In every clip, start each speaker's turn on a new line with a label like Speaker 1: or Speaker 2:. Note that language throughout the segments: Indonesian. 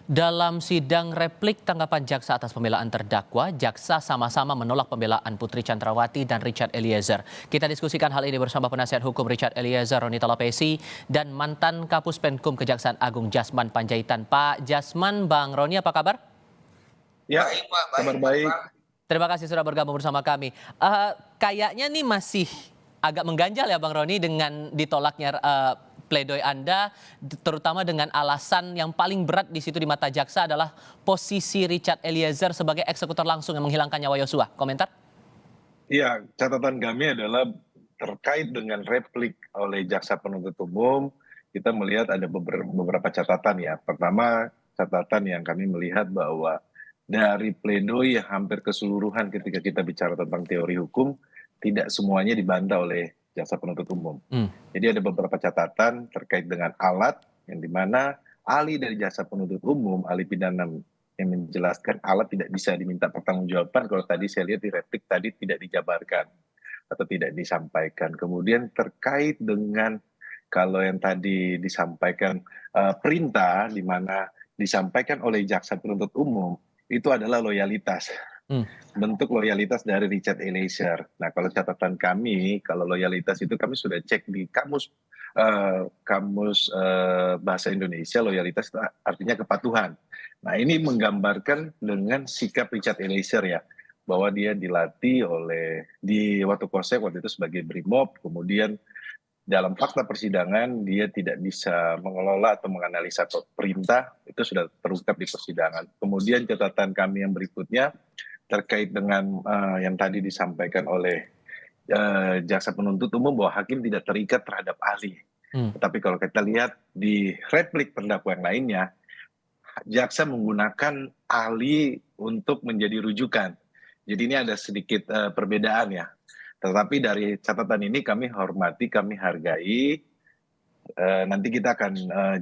Speaker 1: Dalam sidang replik tanggapan jaksa atas pembelaan terdakwa, jaksa sama-sama menolak pembelaan Putri Chandrawati dan Richard Eliezer. Kita diskusikan hal ini bersama penasihat hukum Richard Eliezer, Ronita Lopesi, dan mantan Kapus Penkum Kejaksaan Agung Jasman Panjaitan. Pak Jasman, Bang Roni, apa kabar?
Speaker 2: Ya, kabar baik.
Speaker 1: Terima kasih sudah bergabung bersama kami. Kayaknya nih masih agak mengganjal ya Bang Roni dengan ditolaknya pledoi Anda, terutama dengan alasan yang paling berat di situ di mata jaksa adalah posisi Richard Eliezer sebagai eksekutor langsung yang menghilangkan nyawa Yosua. Komentar?
Speaker 2: Iya, catatan kami adalah terkait dengan replik oleh jaksa penuntut umum, kita melihat ada beberapa catatan ya. Pertama, catatan yang kami melihat bahwa dari pledoi yang hampir keseluruhan ketika kita bicara tentang teori hukum, tidak semuanya dibantah oleh jaksa penuntut umum. Jadi ada beberapa catatan terkait dengan alat yang dimana ahli dari jaksa penuntut umum, ahli pidana yang menjelaskan alat tidak bisa diminta pertanggungjawaban. Kalau tadi saya lihat di replik tadi tidak dijabarkan atau tidak disampaikan. Kemudian terkait dengan kalau yang tadi disampaikan perintah di mana disampaikan oleh jaksa penuntut umum itu adalah loyalitas. Bentuk loyalitas dari Richard Eliezer. Nah, kalau catatan kami, kalau loyalitas itu kami sudah cek di kamus bahasa Indonesia, loyalitas itu artinya kepatuhan. Nah, ini menggambarkan dengan sikap Richard Eliezer ya, bahwa dia dilatih di Watukose waktu itu sebagai Brimob, kemudian dalam fakta persidangan dia tidak bisa mengelola atau menganalisa perintah, itu sudah terungkap di persidangan. Kemudian catatan kami yang berikutnya terkait dengan yang tadi disampaikan oleh jaksa penuntut umum bahwa hakim tidak terikat terhadap ahli. Tetapi kalau kita lihat di replik terdakwa yang lainnya, jaksa menggunakan ahli untuk menjadi rujukan. Jadi ini ada sedikit perbedaan ya. Tetapi dari catatan ini kami hormati, kami hargai. Nanti kita akan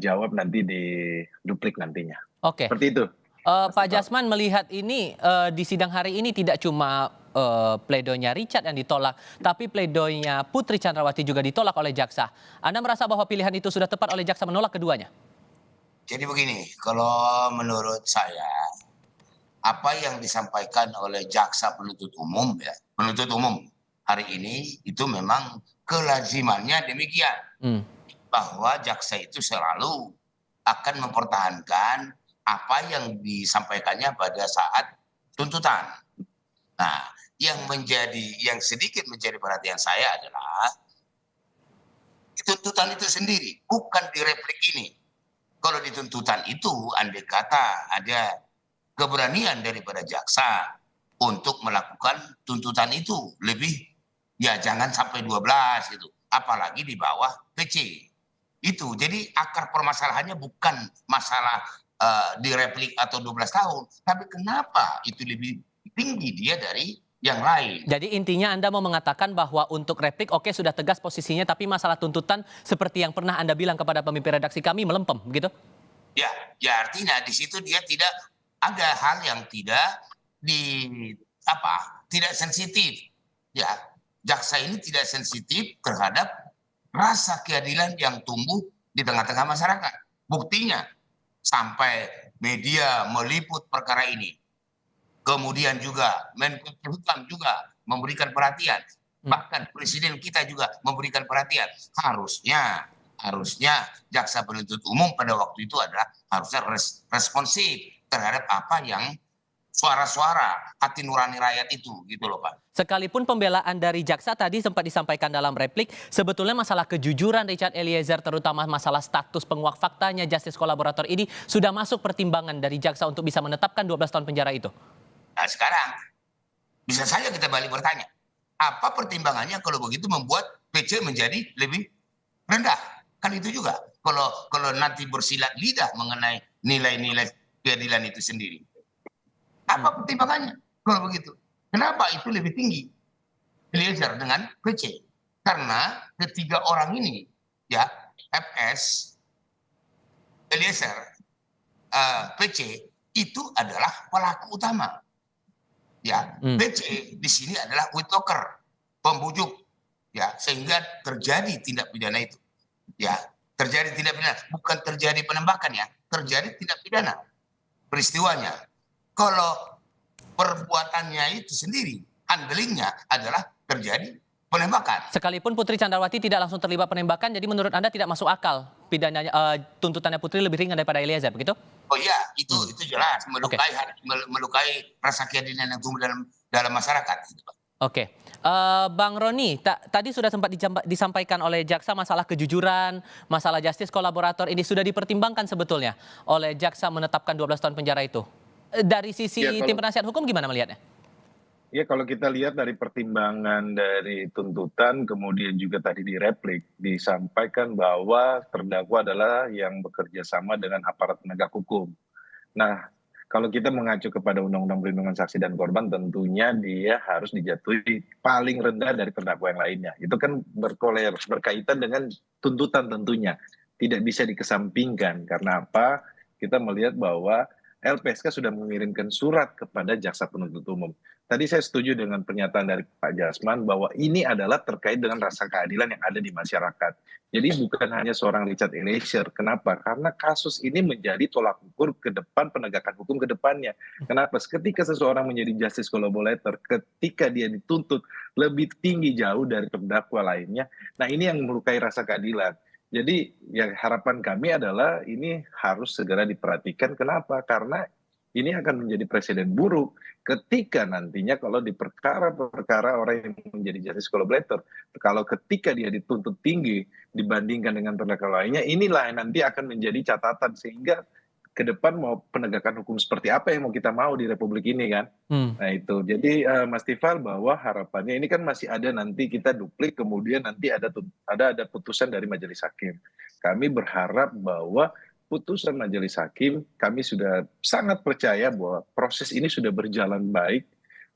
Speaker 2: jawab nanti di duplik nantinya.
Speaker 1: Oke.
Speaker 2: Seperti itu.
Speaker 1: Pak Jasman melihat ini di sidang hari ini tidak cuma pledoinya Richard yang ditolak, tapi pledoinya Putri Chandrawati juga ditolak oleh jaksa. Anda merasa bahwa pilihan itu sudah tepat oleh jaksa menolak keduanya?
Speaker 3: Jadi begini, kalau menurut saya, apa yang disampaikan oleh jaksa penuntut umum hari ini itu memang kelazimannya demikian. Bahwa jaksa itu selalu akan mempertahankan apa yang disampaikannya pada saat tuntutan. Nah, yang sedikit menjadi perhatian saya adalah tuntutan itu sendiri, bukan di replik ini. Kalau di tuntutan itu, andai kata ada keberanian daripada jaksa untuk melakukan tuntutan itu lebih, ya jangan sampai 12 gitu, apalagi di bawah PC. Itu, jadi akar permasalahannya bukan masalah di replik atau 12 tahun, tapi kenapa itu lebih tinggi dia dari yang lain.
Speaker 1: Jadi intinya Anda mau mengatakan bahwa untuk replik oke sudah tegas posisinya, tapi masalah tuntutan seperti yang pernah Anda bilang kepada pemimpin redaksi kami melempem, begitu?
Speaker 3: Ya artinya di situ dia tidak ada hal yang tidak tidak sensitif. Ya, jaksa ini tidak sensitif terhadap rasa keadilan yang tumbuh di tengah-tengah masyarakat. Buktinya sampai media meliput perkara ini. Kemudian juga Menko Polhukam juga memberikan perhatian. Bahkan Presiden kita juga memberikan perhatian. Harusnya jaksa penuntut umum pada waktu itu adalah harusnya responsif terhadap apa yang suara-suara hati nurani rakyat itu, gitu loh Pak.
Speaker 1: Sekalipun pembelaan dari jaksa tadi sempat disampaikan dalam replik, sebetulnya masalah kejujuran Richard Eliezer, terutama masalah status penguak faktanya, justice kolaborator ini sudah masuk pertimbangan dari jaksa untuk bisa menetapkan 12 tahun penjara itu.
Speaker 3: Nah sekarang, bisa saja kita balik bertanya, apa pertimbangannya kalau begitu membuat PC menjadi lebih rendah? Kan itu juga, kalau nanti bersilat lidah mengenai nilai-nilai keadilan itu sendiri. Apa pertimbangannya kalau begitu? Kenapa itu lebih tinggi Eliezer dengan PC? Karena ketiga orang ini, ya FS, Eliezer, PC itu adalah pelaku utama. Ya, PC di sini adalah witlocker, pembujuk, ya sehingga terjadi tindak pidana itu. Ya, terjadi tindak pidana, bukan terjadi penembakan ya, terjadi tindak pidana. peristiwanya. Kalau perbuatannya itu sendiri, handlingnya adalah terjadi penembakan.
Speaker 1: Sekalipun Putri Chandrawati tidak langsung terlibat penembakan, jadi menurut Anda tidak masuk akal pidananya, tuntutannya Putri lebih ringan daripada Eliezer, begitu?
Speaker 3: Oh iya, itu jelas melukai rasa keadilan yang tumbuh dalam masyarakat. Gitu, Pak.
Speaker 1: Oke, Bang Roni, tadi sudah sempat disampaikan oleh jaksa masalah kejujuran, masalah justice kolaborator ini sudah dipertimbangkan sebetulnya oleh jaksa menetapkan 12 tahun penjara itu. Dari sisi tim penasihat hukum gimana melihatnya?
Speaker 2: Ya, kalau kita lihat dari pertimbangan dari tuntutan, kemudian juga tadi di replik, disampaikan bahwa terdakwa adalah yang bekerja sama dengan aparat penegak hukum. Nah, kalau kita mengacu kepada Undang-Undang Perlindungan Saksi dan Korban, tentunya dia harus dijatuhi paling rendah dari terdakwa yang lainnya. Itu kan berkaitan dengan tuntutan tentunya. Tidak bisa dikesampingkan. Karena apa? Kita melihat bahwa LPSK sudah mengirimkan surat kepada jaksa penuntut umum. Tadi saya setuju dengan pernyataan dari Pak Jasman bahwa ini adalah terkait dengan rasa keadilan yang ada di masyarakat. Jadi bukan hanya seorang Richard Eliezer. Kenapa? Karena kasus ini menjadi tolak ukur ke depan penegakan hukum ke depannya. Kenapa? Ketika seseorang menjadi justice collaborator, ketika dia dituntut lebih tinggi jauh dari terdakwa lainnya, nah ini yang melukai rasa keadilan. Jadi ya harapan kami adalah ini harus segera diperhatikan. Kenapa? Karena ini akan menjadi presiden buruk ketika nantinya kalau di perkara-perkara orang yang menjadi justice collaborator, kalau ketika dia dituntut tinggi dibandingkan dengan terdakwa lainnya, inilah yang nanti akan menjadi catatan sehingga ke depan mau penegakan hukum seperti apa yang mau kita mau di Republik ini kan. Nah itu, jadi Mas Tifal bahwa harapannya ini kan masih ada nanti kita duplik kemudian nanti ada putusan dari majelis hakim. Kami berharap bahwa putusan majelis hakim kami sudah sangat percaya bahwa proses ini sudah berjalan baik,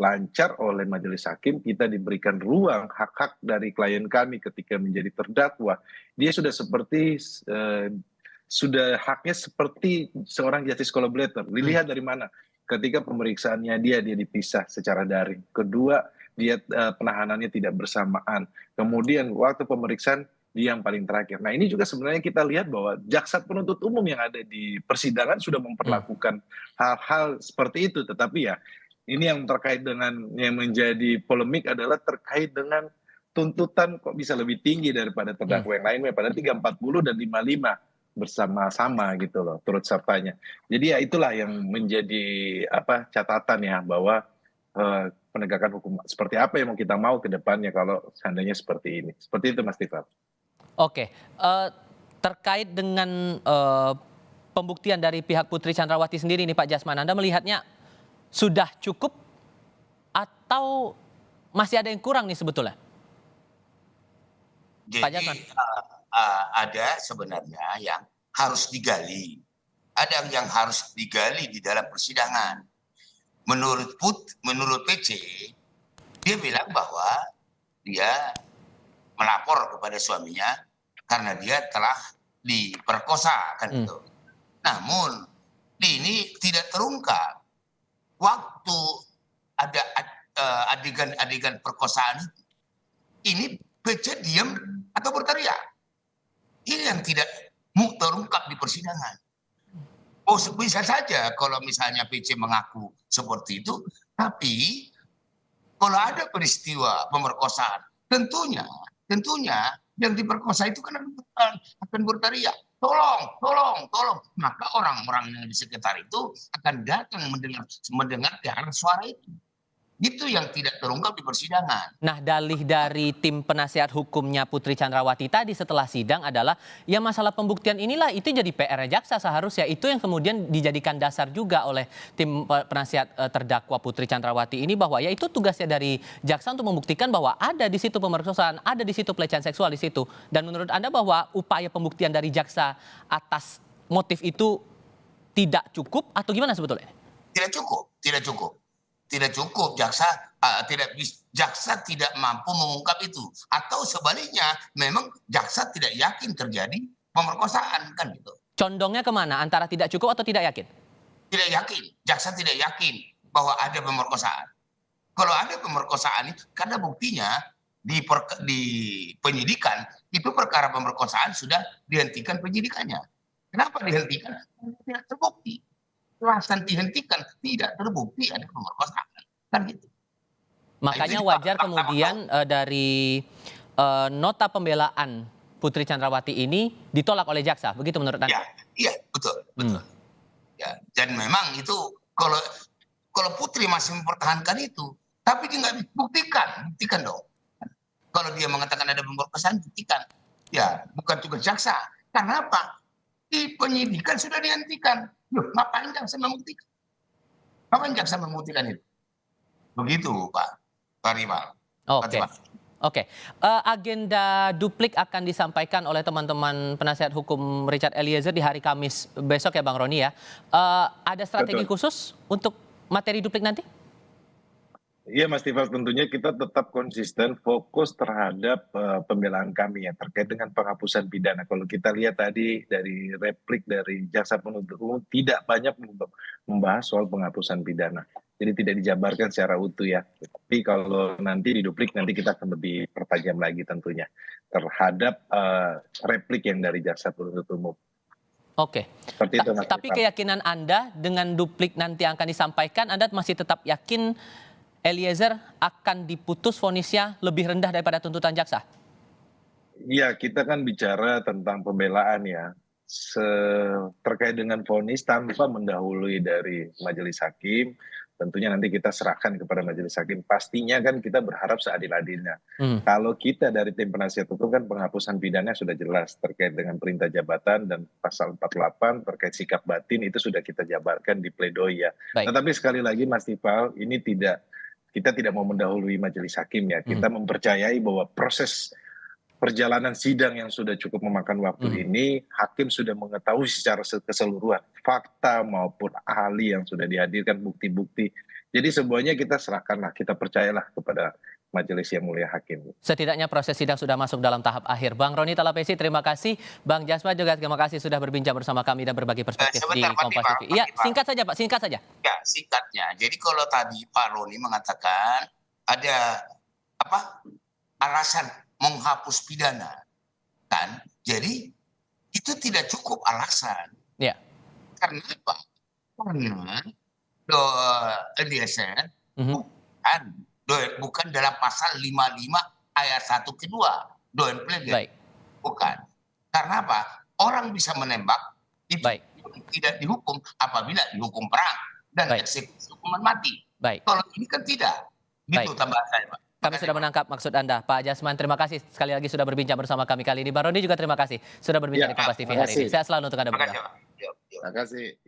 Speaker 2: lancar oleh majelis hakim, kita diberikan ruang hak-hak dari klien kami ketika menjadi terdakwa. Dia sudah seperti sudah haknya seperti seorang justice collaborator. Dilihat dari mana? Ketika pemeriksaannya dia dipisah secara daring. Kedua, dia penahanannya tidak bersamaan. Kemudian waktu pemeriksaan dia yang paling terakhir. Nah ini juga sebenarnya kita lihat bahwa jaksa penuntut umum yang ada di persidangan sudah memperlakukan hal-hal seperti itu. Tetapi ya ini yang terkait dengan yang menjadi polemik adalah terkait dengan tuntutan kok bisa lebih tinggi daripada terdakwa yang lainnya. Pada 340 dan 55 bersama-sama gitu loh turut sertanya. Jadi ya itulah yang menjadi catatan ya bahwa penegakan hukum seperti apa yang mau kita mau ke depannya kalau seandainya seperti ini. Seperti itu Mas Tifal.
Speaker 1: Oke, terkait dengan pembuktian dari pihak Putri Chandrawati sendiri nih Pak Jasman, Anda melihatnya sudah cukup atau masih ada yang kurang nih sebetulnya?
Speaker 3: Jadi
Speaker 1: Pak Jasman.
Speaker 3: ada sebenarnya yang harus digali. Ada yang harus digali di dalam persidangan. Menurut PC, dia bilang bahwa dia melapor kepada suaminya karena dia telah diperkosa kan itu. Namun ini tidak terungkap waktu ada adegan perkosaan itu. Ini PC diam atau berteriak. Ini yang tidak terungkap di persidangan. Oh bisa saja kalau misalnya PC mengaku seperti itu, tapi kalau ada peristiwa pemerkosaan, tentunya yang diperkosa itu kan akan berteriak, tolong. Maka orang-orang yang di sekitar itu akan datang mendengar ke arah suara itu. Itu yang tidak terungkap di persidangan.
Speaker 1: Nah, dalih dari tim penasihat hukumnya Putri Chandrawati tadi setelah sidang adalah ya masalah pembuktian inilah itu jadi PR jaksa seharusnya, itu yang kemudian dijadikan dasar juga oleh tim penasihat terdakwa Putri Chandrawati ini bahwa ya itu tugasnya dari jaksa untuk membuktikan bahwa ada di situ pemerkosaan, ada di situ pelecehan seksual di situ. Dan menurut Anda bahwa upaya pembuktian dari jaksa atas motif itu tidak cukup atau gimana sebetulnya?
Speaker 3: Tidak cukup. Jaksa tidak mampu mengungkap itu, atau sebaliknya memang jaksa tidak yakin terjadi pemerkosaan kan gitu.
Speaker 1: Condongnya kemana? Antara tidak cukup atau tidak yakin?
Speaker 3: Tidak yakin, jaksa tidak yakin bahwa ada pemerkosaan. Kalau ada pemerkosaan itu karena buktinya di penyidikan itu perkara pemerkosaan sudah dihentikan penyidikannya. Kenapa dihentikan? Tidak terbukti. alasan dihentikan tidak terbukti ada pemerkosaan. Kan gitu.
Speaker 1: Makanya
Speaker 3: itu
Speaker 1: wajar
Speaker 3: fakta
Speaker 1: kemudian dari nota pembelaan Putri Chandrawati ini ditolak oleh jaksa, begitu menurut Anda?
Speaker 3: Ya, iya, betul, betul. Ya, dan memang itu kalau Putri masih mempertahankan itu, tapi dia nggak buktikan dong. Kalau dia mengatakan ada pemerkosaan, buktikan. Ya, bukan tugas jaksa. Karena apa? Di penyidikan sudah dihentikan. Loh, ngapain jaksa membuktikan? Kapan jaksa membuktikan itu? Begitu, Pak Rival.
Speaker 1: Oke. Oke, agenda duplik akan disampaikan oleh teman-teman penasihat hukum Richard Eliezer di hari Kamis besok ya Bang Roni ya. Ada strategi khusus untuk materi duplik nanti?
Speaker 2: Iya Mas Tifal, tentunya kita tetap konsisten fokus terhadap pembelaan kami ya terkait dengan penghapusan pidana. Kalau kita lihat tadi dari replik dari jaksa penuntut umum tidak banyak membahas soal penghapusan pidana. Jadi tidak dijabarkan secara utuh ya. Tapi kalau nanti di duplik nanti kita akan lebih pertajam lagi tentunya terhadap replik yang dari jaksa penuntut umum.
Speaker 1: Oke.
Speaker 2: Seperti itu, Mas
Speaker 1: Tapi
Speaker 2: Tifal.
Speaker 1: keyakinan Anda dengan duplik nanti yang akan disampaikan, Anda masih tetap yakin Eliezer akan diputus vonisnya lebih rendah daripada tuntutan jaksa?
Speaker 2: Iya, kita kan bicara tentang pembelaan ya. Terkait dengan vonis tanpa mendahului dari majelis hakim, tentunya nanti kita serahkan kepada majelis hakim. Pastinya kan kita berharap seadil-adilnya. Kalau kita dari tim penasihat hukum kan penghapusan pidana sudah jelas terkait dengan perintah jabatan dan pasal 48 terkait sikap batin itu sudah kita jabarkan di pledoi ya.
Speaker 1: Baik.
Speaker 2: Tetapi sekali lagi Mas Tifal, ini kita tidak mau mendahului majelis hakim ya. Kita mempercayai bahwa proses perjalanan sidang yang sudah cukup memakan waktu ini, hakim sudah mengetahui secara keseluruhan fakta maupun ahli yang sudah dihadirkan, bukti-bukti. Jadi semuanya kita serahkanlah, kita percayalah kepada majelis yang mulia hakim.
Speaker 1: Setidaknya proses sidang sudah masuk dalam tahap akhir. Bang Roni Talapesi, terima kasih. Bang Jasma juga terima kasih sudah berbincang bersama kami dan berbagi perspektif di Kompas TV. Iya, singkat saja Pak, singkat saja.
Speaker 3: Ya, singkatnya. Jadi kalau tadi Pak Roni mengatakan ada alasan menghapus pidana, kan? Jadi itu tidak cukup alasan.
Speaker 1: Ya.
Speaker 3: Karena apa? Karena Eliezer bukan dalam pasal 55 ayat 1 kedua Doen Plege.
Speaker 1: Baik.
Speaker 3: Bukan. Karena apa? Orang bisa menembak itu tidak dihukum apabila dihukum perang dan eksekusi hukuman mati.
Speaker 1: Baik.
Speaker 3: Kalau ini kan tidak. Gitu tambahan saya, Pak.
Speaker 1: Kami sudah menangkap maksud Anda. Pak Jasman, terima kasih sekali lagi sudah berbincang bersama kami kali ini. Bang Roni juga terima kasih sudah berbincang di Kompas TV hari ini. Sehat selalu untuk Anda berdua.
Speaker 2: Terima kasih.